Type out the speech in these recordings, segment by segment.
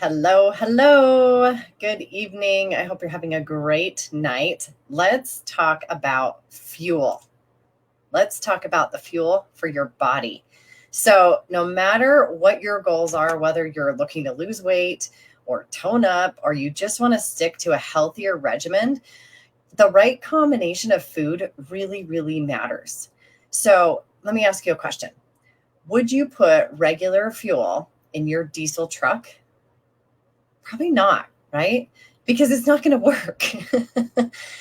Hello, hello. Good evening. I hope you're having a great night. Let's talk about fuel. Let's talk about the fuel for your body. So, no matter what your goals are, whether you're looking to lose weight or tone up, or you just want to stick to a healthier regimen, the right combination of food really, really matters. So, let me ask you a question. Would you put regular fuel in your diesel truck? Probably not, right? Because it's not going to work.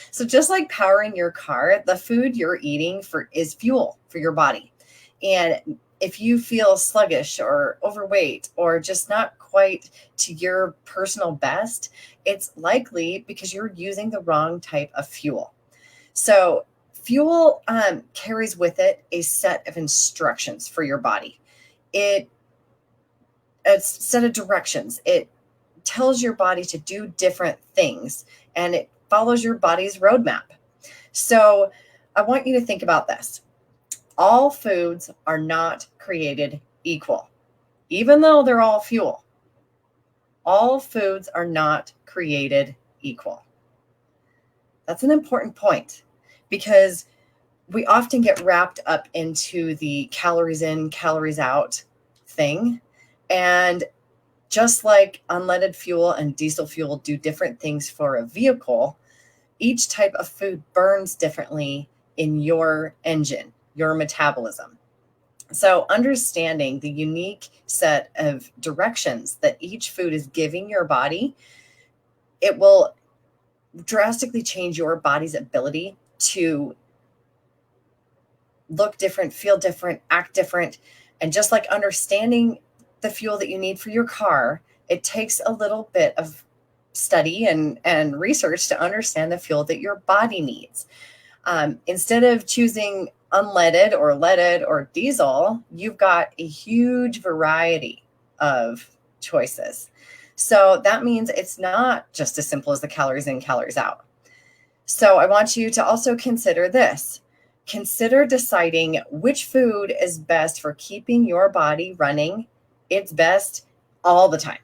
So just like powering your car, the food you're eating for is fuel for your body. And if you feel sluggish or overweight or just not quite to your personal best, it's likely because you're using the wrong type of fuel. So fuel carries with it a set of instructions for your body. It a set of directions. It tells your body to do different things and it follows your body's roadmap. So I want you to think about this. All foods are not created equal, even though they're all fuel. All foods are not created equal. That's an important point because we often get wrapped up into the calories in, calories out thing. And just like unleaded fuel and diesel fuel do different things for a vehicle, each type of food burns differently in your engine, your metabolism. So understanding the unique set of directions that each food is giving your body, it will drastically change your body's ability to look different, feel different, act different. And just like understanding the fuel that you need for your car, it takes a little bit of study and research to understand the fuel that your body needs. Instead of choosing unleaded or leaded or diesel, you've got a huge variety of choices. So that means it's not just as simple as the calories in, calories out. So I want you to also consider this. Consider deciding which food is best for keeping your body running its best all the time.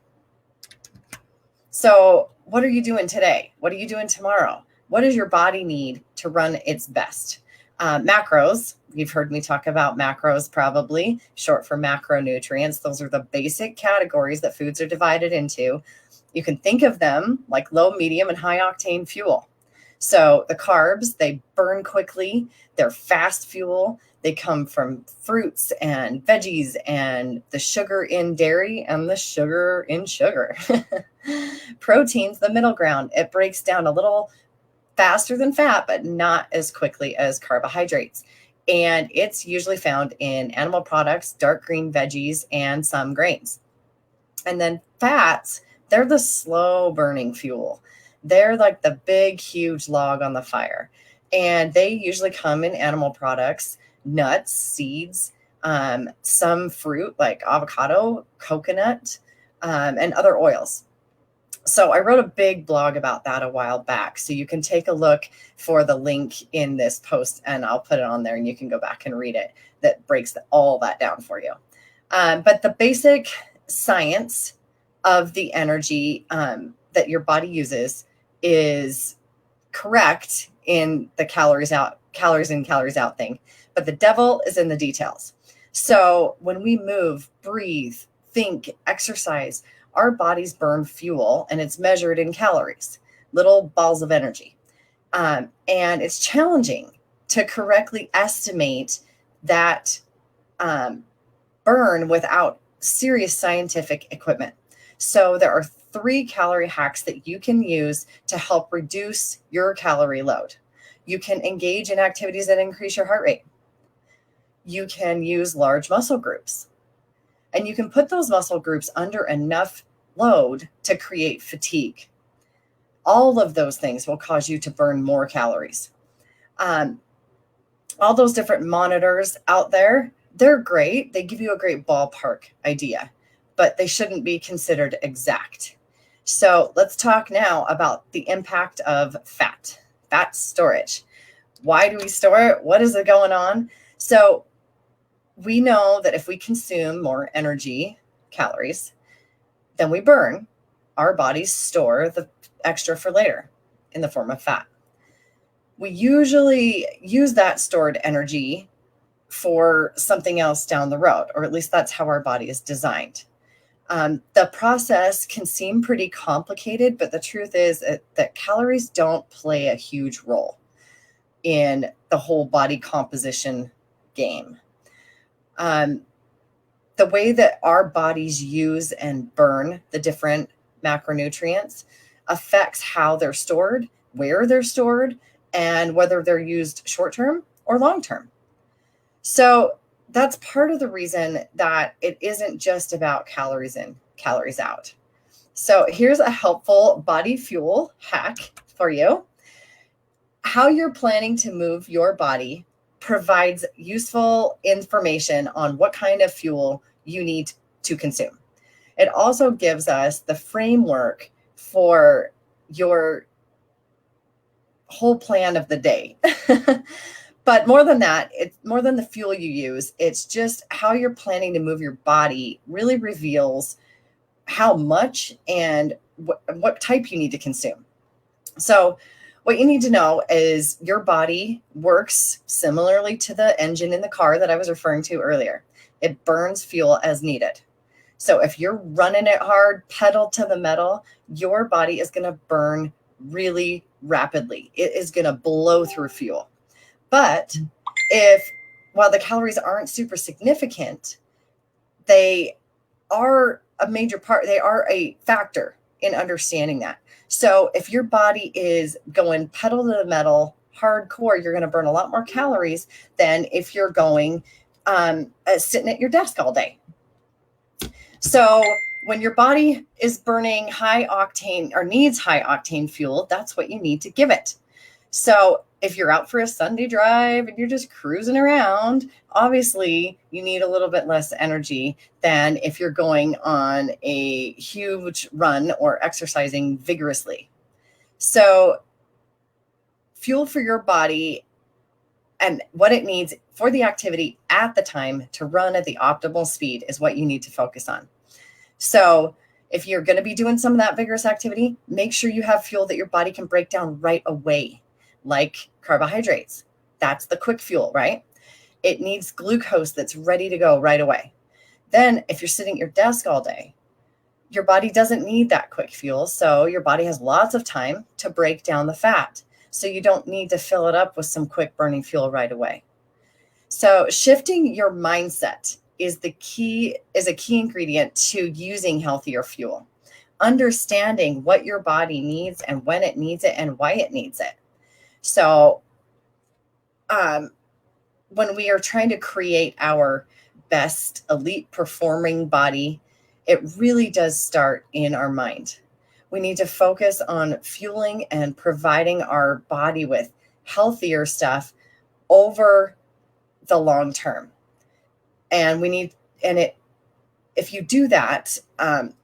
So what are you doing today? What are you doing tomorrow? What does your body need to run its best? Macros, you've heard me talk about macros probably, short for macronutrients. Those are the basic categories that foods are divided into. You can think of them like low, medium, and high octane fuel. So the carbs, they burn quickly. They're fast fuel. They come from fruits and veggies and the sugar in dairy and the sugar in sugar. Proteins, the middle ground. It breaks down a little faster than fat, but not as quickly as carbohydrates. And it's usually found in animal products, dark green veggies, and some grains. And then fats, they're the slow burning fuel. They're like the big, huge log on the fire. And they usually come in animal products, nuts, seeds, some fruit like avocado, coconut, and other oils. So I wrote a big blog about that a while back. So you can take a look for the link in this post and I'll put it on there and you can go back and read it. That breaks all that down for you. But the basic science of the energy that your body uses is correct in the calories in, calories out thing. But the devil is in the details. So when we move, breathe, think, exercise, our bodies burn fuel and it's measured in calories, little balls of energy. And it's challenging to correctly estimate that burn without serious scientific equipment. So there are 3 calorie hacks that you can use to help reduce your calorie load. You can engage in activities that increase your heart rate. You can use large muscle groups. And you can put those muscle groups under enough load to create fatigue. All of those things will cause you to burn more calories. All those different monitors out there, they're great. They give you a great ballpark idea, but they shouldn't be considered exact. So let's talk now about the impact of fat storage. Why do we store it? What is it going on? So we know that if we consume more energy, calories, than we burn, our bodies store the extra for later in the form of fat. We usually use that stored energy for something else down the road, or at least that's how our body is designed. The process can seem pretty complicated, but the truth is that calories don't play a huge role in the whole body composition game. The way that our bodies use and burn the different macronutrients affects how they're stored, where they're stored, and whether they're used short-term or long-term. So that's part of the reason that it isn't just about calories in, calories out. So here's a helpful body fuel hack for you. How you're planning to move your body provides useful information on what kind of fuel you need to consume. It also gives us the framework for your whole plan of the day. But more than that, it's more than the fuel you use. It's just how you're planning to move your body really reveals how much and what type you need to consume. So what you need to know is your body works similarly to the engine in the car that I was referring to earlier. It burns fuel as needed. So if you're running it hard, pedal to the metal, your body is going to burn really rapidly. It is going to blow through fuel. But while the calories aren't super significant, they are a major part. They are a factor in understanding that. So if your body is going pedal to the metal, hardcore, you're going to burn a lot more calories than if you're going sitting at your desk all day. So when your body is burning high octane or needs high octane fuel, that's what you need to give it. So if you're out for a Sunday drive and you're just cruising around, obviously you need a little bit less energy than if you're going on a huge run or exercising vigorously. So fuel for your body and what it needs for the activity at the time to run at the optimal speed is what you need to focus on. So if you're going to be doing some of that vigorous activity, make sure you have fuel that your body can break down right away, like carbohydrates. That's the quick fuel, right? It needs glucose that's ready to go right away. Then if you're sitting at your desk all day, your body doesn't need that quick fuel. So your body has lots of time to break down the fat. So you don't need to fill it up with some quick burning fuel right away. So shifting your mindset is a key ingredient to using healthier fuel. Understanding what your body needs and when it needs it and why it needs it. So when we are trying to create our best elite performing body, it really does start in our mind. We need to focus on fueling and providing our body with healthier stuff over the long term. And if you do that,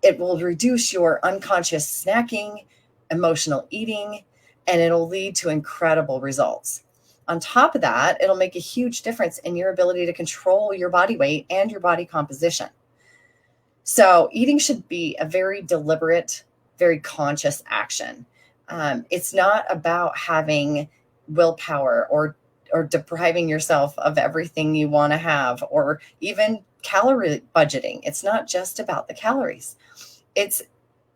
it will reduce your unconscious snacking, emotional eating, and it'll lead to incredible results. On top of that, it'll make a huge difference in your ability to control your body weight and your body composition. So eating should be a very deliberate, very conscious action. It's not about having willpower or depriving yourself of everything you want to have, or even calorie budgeting. It's not just about the calories. It's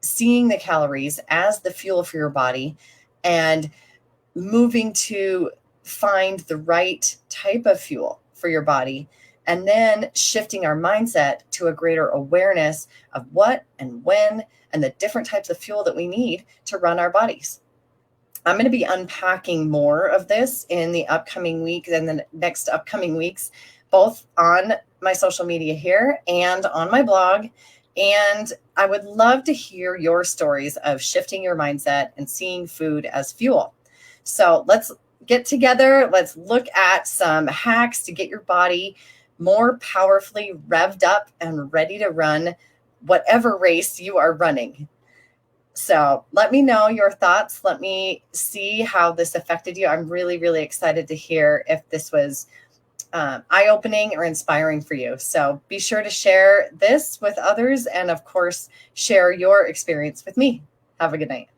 seeing the calories as the fuel for your body and moving to find the right type of fuel for your body, and then shifting our mindset to a greater awareness of what and when and the different types of fuel that we need to run our bodies. I'm going to be unpacking more of this in the upcoming week and the next upcoming weeks, both on my social media here and on my blog. And I would love to hear your stories of shifting your mindset and seeing food as fuel. So let's get together. Let's look at some hacks to get your body more powerfully revved up and ready to run whatever race you are running. So let me know your thoughts. Let me see how this affected you. I'm really, really excited to hear if this was eye-opening or inspiring for you. So be sure to share this with others and, of course, share your experience with me. Have a good night.